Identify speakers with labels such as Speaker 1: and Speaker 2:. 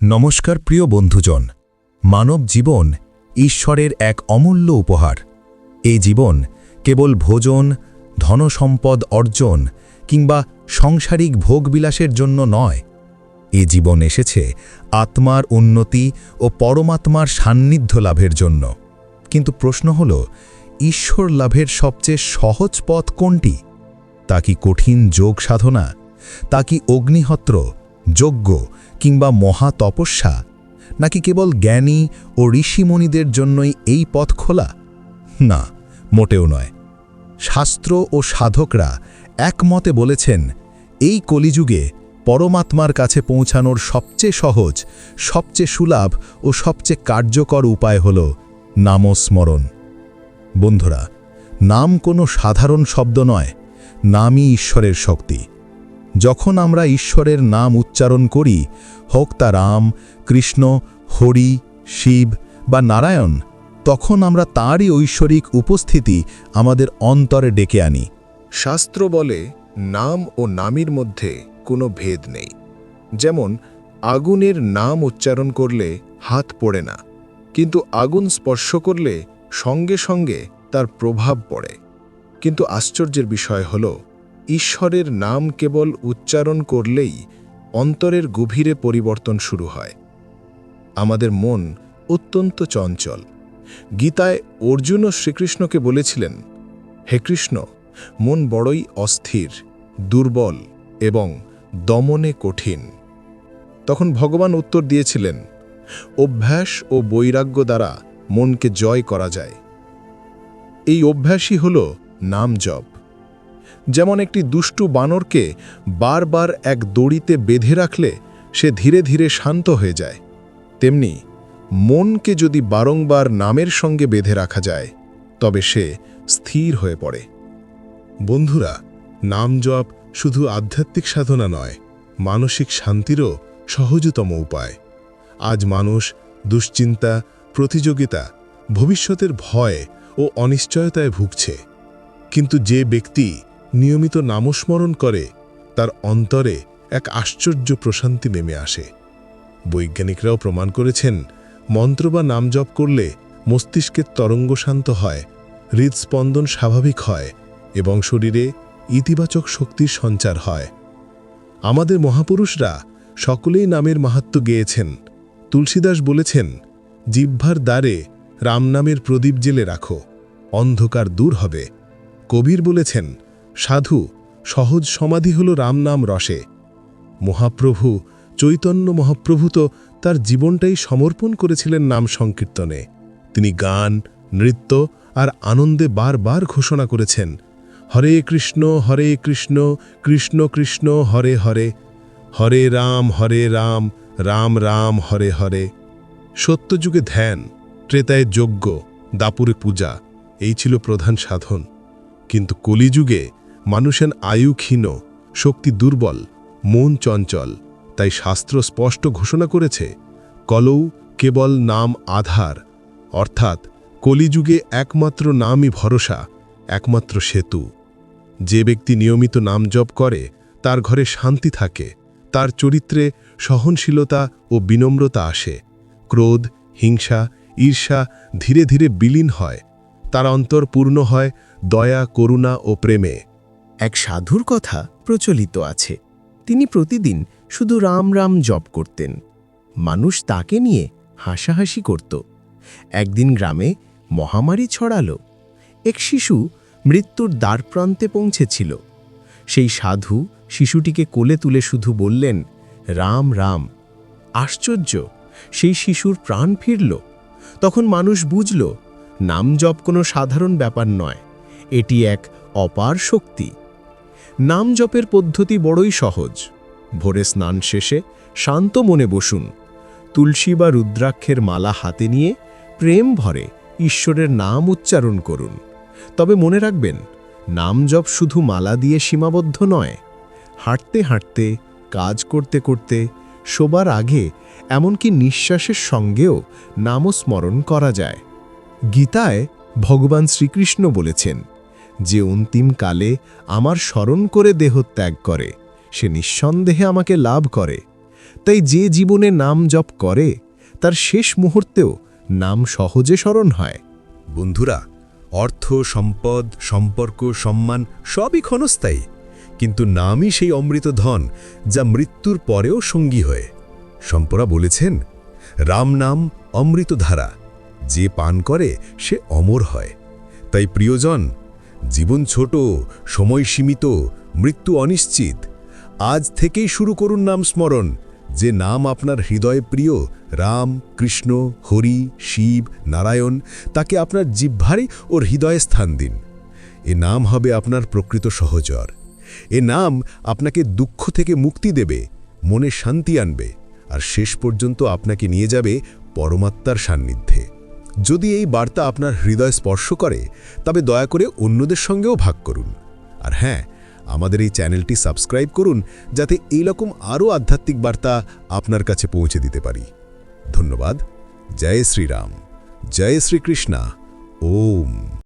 Speaker 1: নমস্কার প্রিয় বন্ধুজন। মানব জীবন ঈশ্বরের এক অমূল্য উপহার। এই জীবন কেবল ভোজন, ধনসম্পদ অর্জন কিংবা সাংসারিক ভোগবিলাসের জন্য নয়। এই জীবন এসেছে আত্মার উন্নতি ও পরমাত্মার সান্নিধ্য লাভের জন্য। কিন্তু প্রশ্ন হল, ঈশ্বর লাভের সবচেয়ে সহজ পথ কোনটি? তা কি কঠিন যোগ সাধনা? তা কি অগ্নিহোত্র, যজ্ঞ কিংবা মহা তপস্যা? নাকি কেবল জ্ঞানী ও ঋষিমণিদের জন্যই এই পথ খোলা? না, মোটেও নয়। শাস্ত্র ও সাধকরা একমতে বলেছেন, এই কলিযুগে পরমাত্মার কাছে পৌঁছানোর সবচেয়ে সহজ, সবচেয়ে সুলভ ও সবচেয়ে কার্যকর উপায় হল নামস্মরণ। বন্ধুরা, নাম কোনো সাধারণ শব্দ নয়, নামই ঈশ্বরের শক্তি। যখন আমরা ঈশ্বরের নাম উচ্চারণ করি, হোক তা রাম, কৃষ্ণ, হরি, শিব বা নারায়ণ, তখন আমরা তাঁরই ঐশ্বরিক উপস্থিতি আমাদের অন্তরে ডেকে আনি।
Speaker 2: শাস্ত্র বলে, নাম ও নামীর মধ্যে কোনো ভেদ নেই। যেমন আগুনের নাম উচ্চারণ করলে হাত পড়ে না, কিন্তু আগুন স্পর্শ করলে সঙ্গে সঙ্গে তার প্রভাব পড়ে। কিন্তু আশ্চর্যের বিষয় হল, ঈশ্বরের নাম কেবল উচ্চারণ করলেই অন্তরের গভীরে পরিবর্তন শুরু হয়। আমাদের মন অত্যন্ত চঞ্চল। গীতায় অর্জুনও শ্রীকৃষ্ণকে বলেছিলেন, হে কৃষ্ণ, মন বড়ই অস্থির, দুর্বল এবং দমনে কঠিন। তখন ভগবান উত্তর দিয়েছিলেন, অভ্যাস ও বৈরাগ্য দ্বারা মনকে জয় করা যায়। এই অভ্যাসই হল নাম জপ। যেমন একটি দুষ্টু বানরকে বারবার এক দড়িতে বেঁধে রাখলে সে ধীরে ধীরে শান্ত হয়ে যায়, তেমনি মনকে যদি বারংবার নামের সঙ্গে বেঁধে রাখা যায়, তবে সে স্থির হয়ে পড়ে।
Speaker 3: বন্ধুরা, নাম জপ শুধু আধ্যাত্মিক সাধনা নয়, মানসিক শান্তিরও সহজতম উপায়। আজ মানুষ দুশ্চিন্তা, প্রতিযোগিতা, ভবিষ্যতের ভয় ও অনিশ্চয়তায় ভুগছে। কিন্তু যে ব্যক্তি নিয়মিত নামস্মরণ করে, তার অন্তরে এক আশ্চর্য প্রশান্তি নেমে আসে। বৈজ্ঞানিকরাও প্রমাণ করেছেন, মন্ত্র বা নাম জপ করলে মস্তিষ্কের তরঙ্গ শান্ত হয়, হৃদস্পন্দন স্বাভাবিক হয় এবং শরীরে ইতিবাচক শক্তির সঞ্চার হয়। আমাদের মহাপুরুষরা সকলেই নামের মাহাত্ম্য গেয়েছেন। তুলসীদাস বলেছেন, জিহ্বার দ্বারে রাম নামের প্রদীপ জেলে রাখো, অন্ধকার দূর হবে। কবির বলেছেন, সাধু সহজ সমাধি হল রাম নাম রসে। মহাপ্রভু চৈতন্য মহাপ্রভু তো তার জীবনটাই সমর্পণ করেছিলেন নাম সংকীর্তনে। তিনি গান, নৃত্য আর আনন্দে বারবার ঘোষণা করেছেন, হরে কৃষ্ণ কৃষ্ণ কৃষ্ণ হরে হরে, হরে রাম রাম রাম হরে হরে। সত্যযুগে ধ্যান, ত্রেতায় যজ্ঞ, দাপুরে পূজা, এই ছিল প্রধান সাধন। কিন্তু কলিযুগে মানুষের আয়ু ক্ষীণ, শক্তি দুর্বল, মন চঞ্চল। তাই শাস্ত্র স্পষ্ট ঘোষণা করেছে, কলৌ কেবল নাম আধার, অর্থাৎ কলিযুগে একমাত্র নামই ভরসা, একমাত্র সেতু। যে ব্যক্তি নিয়মিত নাম জপ করে, তার ঘরে শান্তি থাকে, তার চরিত্রে সহনশীলতা ও বিনম্রতা আসে। ক্রোধ, হিংসা, ঈর্ষা ধীরে ধীরে বিলীন হয়, তার অন্তর পূর্ণ হয় দয়া, করুণা ও প্রেমে।
Speaker 4: এক সাধুর কথা প্রচলিত আছে। তিনি প্রতিদিন শুধু রাম রাম জপ করতেন। মানুষ তাকে নিয়ে হাসাহাসি করত। একদিন গ্রামে মহামারী ছড়ালো। এক শিশু মৃত্যুর দ্বারপ্রান্তে পৌঁছেছিল। সেই সাধু শিশুটিকে কোলে তুলে শুধু বললেন, রাম রাম। আশ্চর্য, সেই শিশুর প্রাণ ফিরল। তখন মানুষ বুঝল, নাম জপ কোনো সাধারণ ব্যাপার নয়, এটি এক অপার শক্তি। নাম জপের পদ্ধতি বড়ই সহজ। ভোরে স্নান শেষে শান্ত মনে বসুন। তুলসী বা রুদ্রাক্ষের মালা হাতে নিয়ে প্রেম ভরে ঈশ্বরের নাম উচ্চারণ করুন। তবে মনে রাখবেন, নাম জপ শুধু মালা দিয়ে সীমাবদ্ধ নয়। হাঁটতে হাঁটতে, কাজ করতে করতে, শোবার আগে, এমনকি নিঃশ্বাসের সঙ্গেও নামস্মরণ করা যায়। গীতায় ভগবান শ্রীকৃষ্ণ বলেছেন, যে অন্তিম কালে আমার স্মরণ করে দেহ ত্যাগ করে, সে নিঃসন্দেহে আমাকে লাভ করে। তাই যে জীবনে নাম জপ করে তার শেষ মুহূর্তেও নাম সহজে স্মরণ হয়।
Speaker 1: বন্ধুরা, অর্থ, সম্পদ, সম্পর্ক, সম্মান সবই ক্ষণস্থায়ী, কিন্তু নামই সেই অমৃত ধন যা মৃত্যুর পরেও সঙ্গী হয়ে। শম্পরা বলেছেন, রাম নাম অমৃতধারা, যে পান করে সে অমর হয়। তাই প্রিয়জন, জীবন ছোট, সময় সীমিত, মৃত্যু অনিশ্চিত। আজ থেকেই শুরু করুন নাম স্মরণ। যে নাম আপনার হৃদয়ে প্রিয়, রাম, কৃষ্ণ, হরি, শিব, নারায়ণ, তাকে আপনার জিহ্বারে ও হৃদয়ে স্থান দিন। এ নাম হবে আপনার প্রকৃত সহচর। এ নাম আপনাকে দুঃখ থেকে মুক্তি দেবে, মনে শান্তি আনবে, আর শেষ পর্যন্ত আপনাকে নিয়ে যাবে পরমাত্মার সান্নিধ্যে। যদি এই বার্তা আপনার হৃদয় স্পর্শ করে, তবে দয়া করে অন্যদের সঙ্গেও ভাগ করুন। আর হ্যাঁ, আমাদের এই চ্যানেলটি সাবস্ক্রাইব করুন, যাতে এইরকম আরও আধ্যাত্মিক বার্তা আপনার কাছে পৌঁছে দিতে পারি। ধন্যবাদ। জয় শ্রীরাম, জয় শ্রীকৃষ্ণ। ওম।